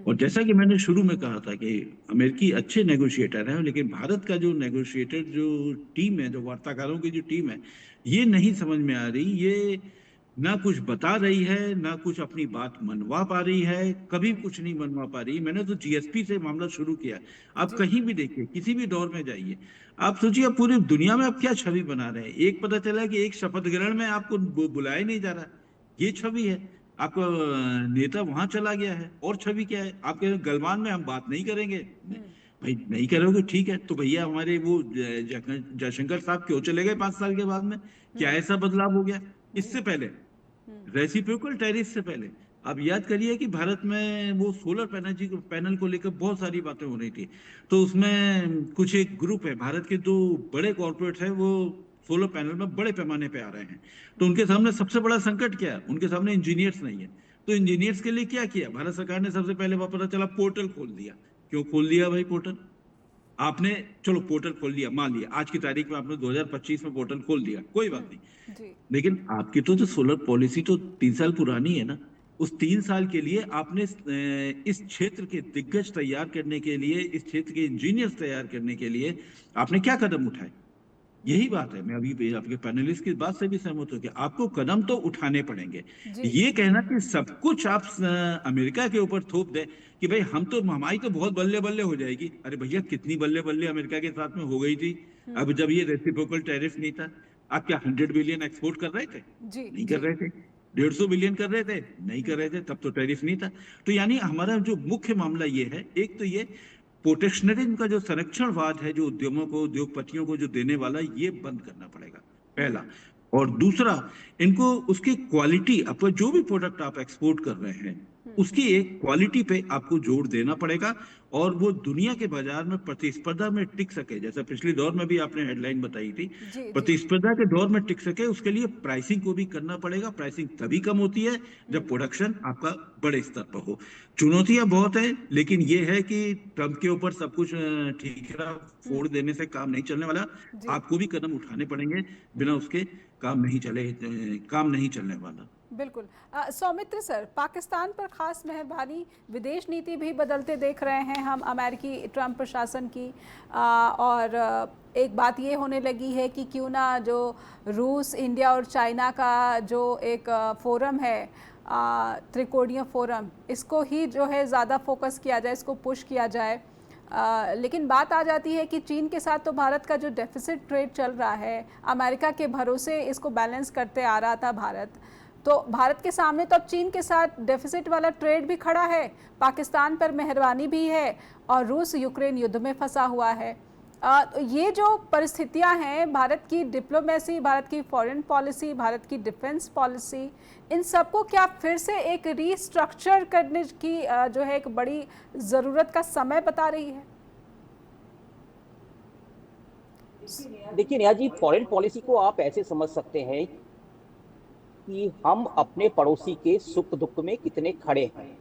और जैसा कि मैंने शुरू में कहा था कि अमेरिकी अच्छे नेगोशिएटर हैं, लेकिन भारत का जो नेगोशिएटर जो टीम है, जो वार्ताकारों की जो टीम है, ये नहीं समझ में आ रही। ये ना कुछ बता रही है, ना कुछ अपनी बात मनवा पा रही है, कभी कुछ नहीं मनवा पा रही। मैंने तो जीएसपी से मामला शुरू किया। आप कहीं भी देखिए, किसी भी दौर में जाइए, आप सोचिए आप पूरी दुनिया में आप क्या छवि बना रहे हैं। एक पता चला कि एक शपथ ग्रहण में आपको बुलाया नहीं जा रहा, ये छवि है। आपका नेता वहां चला गया है, और छवि क्या है? आपके गलवान में हम बात नहीं करेंगे। भाई नहीं करोगे ठीक है, तो भैया हमारे वो जयशंकर साहब क्यों चले गए 5 साल के बाद में? क्या ऐसा बदलाव हो गया? इससे पहले रेसिप्रोकल टैरिफ से पहले आप याद करिए कि भारत में वो सोलर पैनल को लेकर बहुत सारी बातें हो रही थी। तो उसमें कुछ एक ग्रुप है, भारत के जो बड़े कॉर्पोरेट्स हैं, वो सोलर पैनल में बड़े पैमाने पे आ रहे हैं। तो उनके सामने सबसे बड़ा संकट क्या है? उनके सामने इंजीनियर्स नहीं है। तो इंजीनियर्स के लिए क्या किया भारत सरकार ने? सबसे पहले पता चला पोर्टल खोल दिया। क्यों खोल दिया भाई पोर्टल? आपने चलो पोर्टल खोल दिया, मान लिया आज की तारीख में आपने 2025 में पोर्टल खोल दिया, कोई बात नहीं, लेकिन आपकी तो जो सोलर पॉलिसी तो 3 साल पुरानी है ना। उस 3 साल के लिए आपने इस क्षेत्र के दिग्गज तैयार करने के लिए, इस क्षेत्र के इंजीनियर्स तैयार करने के लिए आपने क्या कदम उठाए? यही बात है। मैं अभी आपके पैनलिस्ट की बात से भी सहमत हूं कि आपको कदम तो उठाने पड़ेंगे। ये कहना कि सब कुछ आप अमेरिका के ऊपर थोप दे कि भाई हमारी तो बहुत बल्ले बल्ले हो जाएगी। अरे भैया, कितनी बल्ले बल्ले अमेरिका के साथ में हो गई थी अब जब ये रेसिप्रोकल टैरिफ नहीं था। आप क्या 100 बिलियन एक्सपोर्ट कर रहे थे? नहीं कर रहे थे। 150 बिलियन कर रहे थे? नहीं कर रहे थे, तब तो टैरिफ नहीं था। तो यानी हमारा जो मुख्य मामला ये है, एक तो ये प्रोटेक्शनरिज्म का जो संरक्षणवाद है, जो उद्यमों को, उद्योगपतियों को जो देने वाला, ये बंद करना पड़ेगा, पहला। और दूसरा, इनको उसकी क्वालिटी, आपको जो भी प्रोडक्ट आप एक्सपोर्ट कर रहे हैं उसकी एक क्वालिटी पे आपको जोर देना पड़ेगा, और वो दुनिया के बाजार में प्रतिस्पर्धा में टिक सके। जैसा पिछले दौर में भी आपने हेडलाइन बताई थी, प्रतिस्पर्धा के दौर में टिक सके, उसके लिए प्राइसिंग को भी करना पड़ेगा। प्राइसिंग तभी कम होती है जब प्रोडक्शन आपका बड़े स्तर पर हो। चुनौतियां बहुत है, लेकिन ये है कि ट्रंप के ऊपर सब कुछ ठीक है, फोड़ देने से काम नहीं चलने वाला। आपको भी कदम उठाने पड़ेंगे, बिना उसके काम नहीं चलने वाला। बिल्कुल। सौमित्र सर, पाकिस्तान पर खास मेहरबानी, विदेश नीति भी बदलते देख रहे हैं हम अमेरिकी ट्रंप प्रशासन की, और एक बात ये होने लगी है कि क्यों ना जो रूस, इंडिया और चाइना का जो एक फोरम है, त्रिकोणीय फोरम, इसको ही जो है ज़्यादा फोकस किया जाए, इसको पुश किया जाए। लेकिन बात आ जाती है कि चीन के साथ तो भारत का जो डेफिसिट ट्रेड चल रहा है, अमेरिका के भरोसे इसको बैलेंस करते आ रहा था भारत, तो भारत के सामने तो अब चीन के साथ डेफिसिट वाला ट्रेड भी खड़ा है, पाकिस्तान पर मेहरबानी भी है, और रूस यूक्रेन युद्ध में फंसा हुआ है। तो ये जो परिस्थितियां हैं, भारत की डिप्लोमेसी, भारत की फॉरेन पॉलिसी, भारत की डिफेंस पॉलिसी, इन सबको क्या फिर से एक रीस्ट्रक्चर करने की जो है एक बड़ी ज़रूरत का समय बता रही है? देखिए नेहा जी, फॉरेन पॉलिसी को आप ऐसे समझ सकते हैं कि हम अपने पड़ोसी के सुख दुख में कितने खड़े हैं।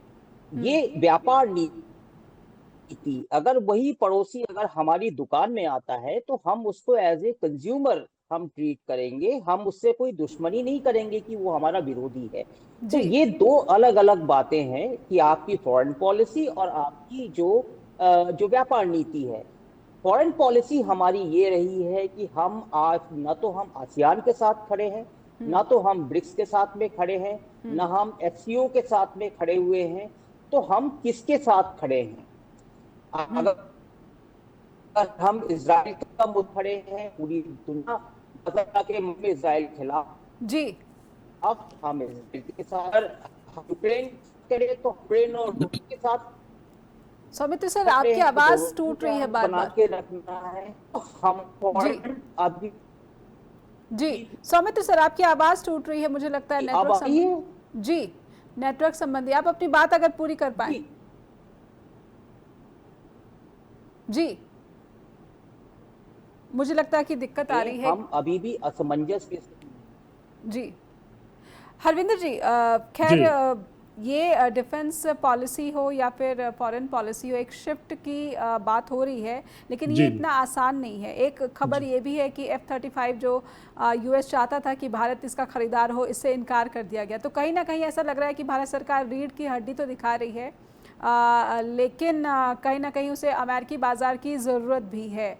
ये व्यापार नीति, अगर वही पड़ोसी अगर हमारी दुकान में आता है तो हम उसको एज ए कंज्यूमर हम ट्रीट करेंगे, हम उससे कोई दुश्मनी नहीं करेंगे कि वो हमारा विरोधी है। तो ये दो अलग अलग बातें हैं कि आपकी फॉरेन पॉलिसी और आपकी जो व्यापार नीति है। फॉरेन पॉलिसी हमारी ये रही है कि हम आज न तो हम आसियान के साथ खड़े हैं, ना तो हम ब्रिक्स के साथ में खड़े हैं, ना हम एफसीओ के साथ में खड़े हुए हैं, तो हम किसके साथ खड़े हैं? अगर हम इजराइल का मुद्दा खड़े हैं, पूरी दुनिया के में इजराइल के खिलाफ जी, अब हम इजराइल के साथ, यूक्रेन करें तो यूक्रेन और रूस के साथ। सौमित्र सर, आपकी आवाज टूट रही है बार बार। बना के रखना है तो हम अभी जी, सौमित्र सर, आपकी आवाज टूट रही है, मुझे लगता है नेटवर्क संबंधी। जी, नेटवर्क संबंधी आप अपनी बात अगर पूरी कर पाए। जी, मुझे लगता है कि दिक्कत आ रही है, हम अभी भी असमंजस के। जी हरविंदर जी, खैर ये डिफेंस पॉलिसी हो या फिर फॉरेन पॉलिसी हो, एक शिफ्ट की बात हो रही है, लेकिन ये इतना आसान नहीं है। एक खबर ये भी है कि F-35 जो यूएस चाहता था कि भारत इसका खरीदार हो, इससे इनकार कर दिया गया। तो कहीं ना कहीं ऐसा लग रहा है कि भारत सरकार रीढ़ की हड्डी तो दिखा रही है, लेकिन कहीं ना कहीं उसे अमेरिकी बाज़ार की ज़रूरत भी है।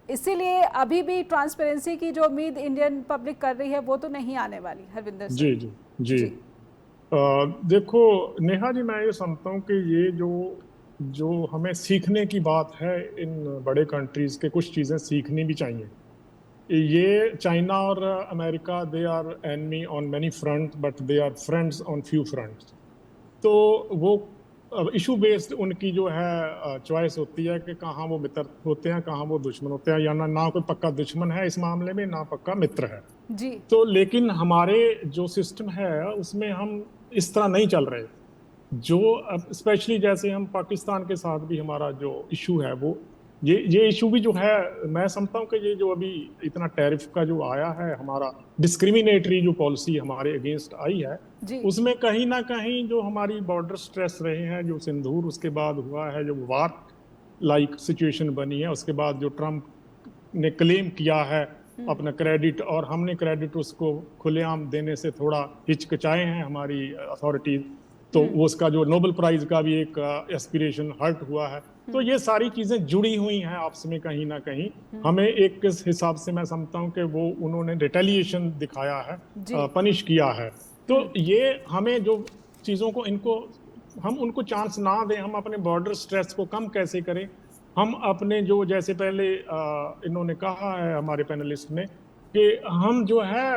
इसीलिए अभी भी ट्रांसपेरेंसी की जो उम्मीद इंडियन पब्लिक कर रही है वो तो नहीं आने वाली। हरविंदर जी जी जी, जी। देखो नेहा जी, मैं ये समझता हूँ कि ये जो हमें सीखने की बात है, इन बड़े कंट्रीज के कुछ चीज़ें सीखनी भी चाहिए। ये चाइना और America, they are enemy on many front but they are friends on few fronts. तो वो इशू बेस्ड उनकी जो है चॉइस होती है कि कहाँ वो मित्र होते हैं, कहाँ वो दुश्मन होते हैं, या ना कोई पक्का दुश्मन है इस मामले में, ना पक्का मित्र है जी। तो लेकिन हमारे जो सिस्टम है उसमें हम इस तरह नहीं चल रहे। जो स्पेशली जैसे हम पाकिस्तान के साथ भी हमारा जो इशू है, वो ये इशू भी जो है, मैं समझता हूँ कि ये जो अभी इतना टैरिफ का जो आया है, हमारा डिस्क्रिमिनेटरी जो पॉलिसी हमारे अगेंस्ट आई है, उसमें कहीं ना कहीं जो हमारी बॉर्डर स्ट्रेस रहे हैं, जो सिंदूर उसके बाद हुआ है, जो वार लाइक सिचुएशन बनी है, उसके बाद जो ट्रम्प ने क्लेम किया है अपना क्रेडिट, और हमने क्रेडिट उसको खुलेआम देने से थोड़ा हिचकिचाए हैं हमारी अथॉरिटीज, तो वो उसका जो नोबेल प्राइज का भी एक एस्पिरेशन हर्ट हुआ है। तो ये सारी चीजें जुड़ी हुई हैं आपस में कहीं ना कहीं। हमें एक किस हिसाब से मैं समझता हूँ कि वो उन्होंने रिटेलिएशन दिखाया है, पनिश किया है। तो ये हमें जो चीज़ों को हम उनको चांस ना दें, हम अपने बॉर्डर स्ट्रेस को कम कैसे करें, हम अपने जो जैसे पहले इन्होंने कहा है हमारे पैनलिस्ट ने कि हम जो है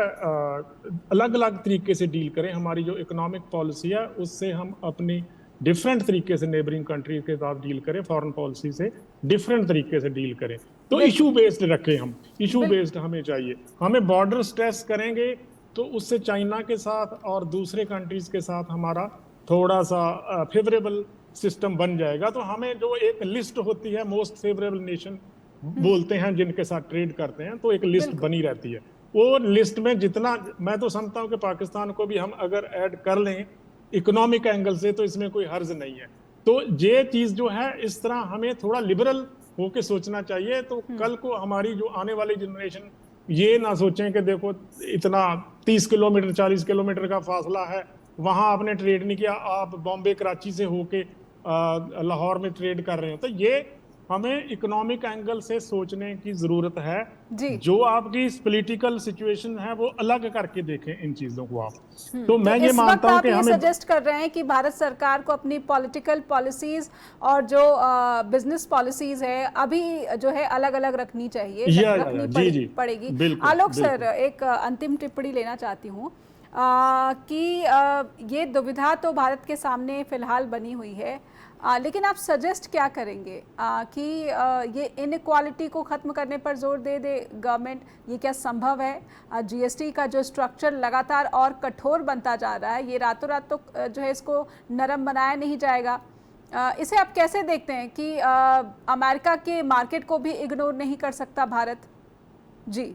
अलग अलग तरीके से डील करें। हमारी जो इकोनॉमिक पॉलिसी है उससे हम अपनी डिफरेंट तरीके से नेबरिंग कंट्री के साथ डील करें, फॉरेन पॉलिसी से डिफरेंट तरीके से डील करें। तो इशू बेस्ड रखें, हम इशू बेस्ड हमें चाहिए। हमें बॉर्डर स्ट्रेस करेंगे तो उससे चाइना के साथ और दूसरे कंट्रीज के साथ हमारा थोड़ा सा फेवरेबल सिस्टम बन जाएगा। तो हमें जो एक लिस्ट होती है, मोस्ट फेवरेबल नेशन बोलते हैं जिनके साथ ट्रेड करते हैं, तो एक लिस्ट बनी रहती है। वो लिस्ट में जितना, मैं तो समझता हूँ कि पाकिस्तान को भी हम अगर ऐड कर लें इकोनॉमिक एंगल से तो इसमें कोई हर्ज नहीं है। तो ये चीज जो है, इस तरह हमें थोड़ा लिबरल होके सोचना चाहिए। तो कल को हमारी जो आने वाली जनरेशन ये ना सोचें कि देखो इतना 30 किलोमीटर 40 किलोमीटर का फासला है, वहां आपने ट्रेड नहीं किया, आप बॉम्बे कराची से होके लाहौर में ट्रेड कर रहे हो। तो ये हमें इकोनॉमिक एंगल से सोचने की जरूरत है जी। जो आपकी पॉलिटिकल सिचुएशन है वो अलग करके देखें इन चीजों को आप। तो मैं ये इस वक्त मानता हूं आप कि ये हमें सजेस्ट कर रहे हैं कि भारत सरकार को अपनी पॉलिटिकल पॉलिसीज और जो बिजनेस पॉलिसीज है अभी जो है अलग अलग रखनी चाहिए, रखनी जी पड़ेगी। बिल्कुल, आलोक बिल्कुल। सर, एक अंतिम टिप्पणी लेना चाहती हूँ कि ये दुविधा तो भारत के सामने फिलहाल बनी हुई है, लेकिन आप सजेस्ट क्या करेंगे कि ये इनइक्वालिटी को ख़त्म करने पर जोर दे गवर्नमेंट? ये क्या संभव है? जीएसटी का जो स्ट्रक्चर लगातार और कठोर बनता जा रहा है, ये रातों रात तो जो है इसको नरम बनाया नहीं जाएगा। इसे आप कैसे देखते हैं कि अमेरिका के मार्केट को भी इग्नोर नहीं कर सकता भारत? जी,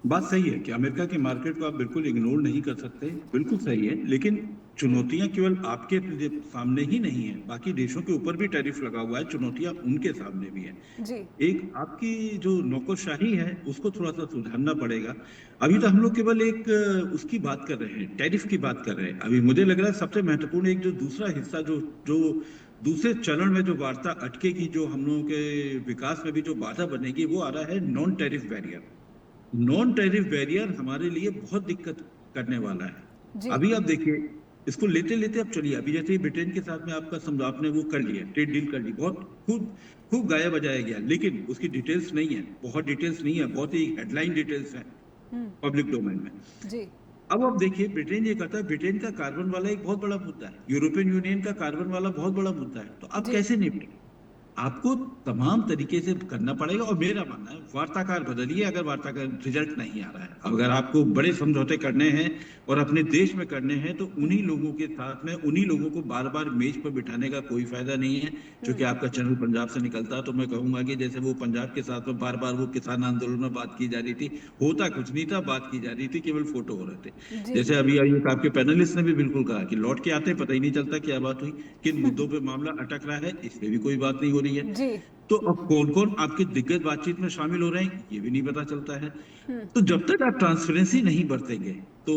बात सही है कि अमेरिका के मार्केट को आप बिल्कुल इग्नोर नहीं कर सकते, बिल्कुल सही है। लेकिन चुनौतियां केवल आपके सामने ही नहीं है, बाकी देशों के ऊपर भी टैरिफ लगा हुआ है, चुनौतियां उनके सामने भी है। जी, एक आपकी जो नौकरशाही है उसको थोड़ा सा सुधारना पड़ेगा। अभी तो हम लोग केवल एक उसकी बात कर रहे हैं, टैरिफ की बात कर रहे हैं। अभी मुझे लग रहा है सबसे महत्वपूर्ण एक जो दूसरा हिस्सा जो जो दूसरे चरण में जो वार्ता अटकेगी, जो हम लोगों के विकास में भी जो बाधा बनेगी, वो आ रहा है non tariff barrier. Non tariff barrier हमारे लिए बहुत दिक्कत करने वाला है। अभी आप देखिए, इसको लेते लेते अब चलिए, अभी जैसे ब्रिटेन के साथ में आपका समझो आपने वो कर लिया, ट्रेड डील कर ली, बहुत खूब गाया बजाया गया, लेकिन उसकी डिटेल्स नहीं है, बहुत डिटेल्स नहीं है, बहुत ही हेडलाइन डिटेल्स है पब्लिक डोमेन में। जी, अब आप देखिए ब्रिटेन ये कहता है, ब्रिटेन का कार्बन वाला एक बहुत बड़ा मुद्दा है, यूरोपियन यूनियन का कार्बन वाला बहुत बड़ा मुद्दा है, तो आप कैसे निपटेंगे? आपको तमाम तरीके से करना पड़ेगा। और मेरा मानना है वार्ताकार बदलिए अगर वार्ताकार रिजल्ट नहीं आ रहा है। अगर आपको बड़े समझौते करने हैं और अपने देश में करने हैं तो उन्हीं लोगों के साथ में उन्हीं लोगों को बार बार मेज पर बिठाने का कोई फायदा नहीं है। क्योंकि आपका चैनल पंजाब से निकलता है, तो मैं कहूंगा कि जैसे वो पंजाब के साथ में बार बार वो किसान आंदोलन में बात की जा रही थी, होता कुछ नहीं था, बात की जा रही थी, केवल फोटो हो रहे थे। जैसे अभी आपके पैनलिस्ट ने भी बिल्कुल कहा कि लौट के आते पता ही नहीं चलता क्या बात हुई, किन मुद्दों पे मामला अटक रहा है, इस पे भी कोई बात नहीं हो रही है। जी। तो अब कौन कौन आपके दिग्गज बातचीत में शामिल हो रहे हैं ये भी नहीं पता चलता है। तो जब तक आप ट्रांसपेरेंसी नहीं बरतेंगे तो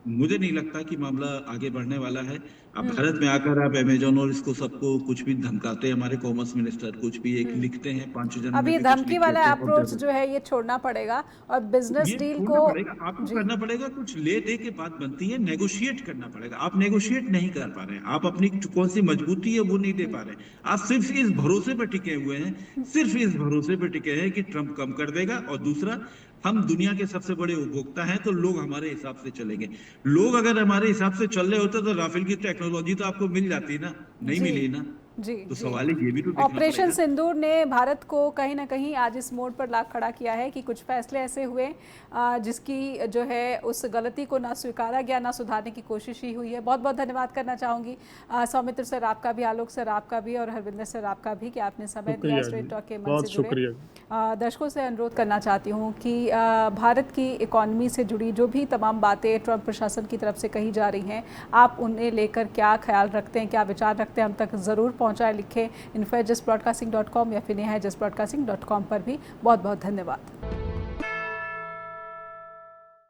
मुझे नहीं लगता कि मामला आगे बढ़ने वाला है। अब भारत में आकर आप अमेजोन और इसको सबको कुछ भी धमकाते हैं, हमारे कॉमर्स मिनिस्टर कुछ भी एक लिखते हैं 5 जन अब ये धमकी वाला अप्रोच जो है ये छोड़ना पड़ेगा और बिजनेस डील को आपको करना पड़ेगा। कुछ ले दे के बात बनती है, नेगोशिएट करना पड़ेगा। आप नेगोशिएट नहीं कर पा रहे हैं, आप अपनी कौन सी मजबूती है वो नहीं दे पा रहे हैं। आप सिर्फ इस भरोसे पर टिके हुए हैं, सिर्फ इस भरोसे पर टिके हैं कि ट्रंप कम कर देगा, और दूसरा हम दुनिया के सबसे बड़े उपभोक्ता हैं तो लोग हमारे हिसाब से चलेंगे। लोग अगर हमारे हिसाब से चल रहे होते तो राफेल की टेक्नोलॉजी तो आपको मिल जाती ना, नहीं मिली ना। जी, तो सवाल ये भी तो ऑपरेशन सिंदूर ने भारत को कहीं ना कहीं आज इस मोड़ पर ला खड़ा किया है कि कुछ फैसले ऐसे हुए जिसकी जो है उस गलती को ना स्वीकारा गया, ना सुधारने की कोशिश ही हुई है। बहुत बहुत धन्यवाद करना चाहूँगी सौमित्र सर आपका भी, आलोक सर आपका भी, और हरविंदर सर आपका भी कि आपने समय दिया स्ट्रेट टॉक के मंच से जुड़े। दर्शकों से अनुरोध करना चाहती हूँ कि भारत की इकॉनमी से जुड़ी जो भी तमाम बातें ट्रंप प्रशासन की तरफ से कही जा रही हैं, आप उन्हें लेकर क्या ख्याल रखते हैं, क्या विचार रखते हैं, हम तक ज़रूर पहुंचाएं, लिखें info@justbroadcasting.com या फिर neha@justbroadcasting.com पर भी। बहुत बहुत धन्यवाद।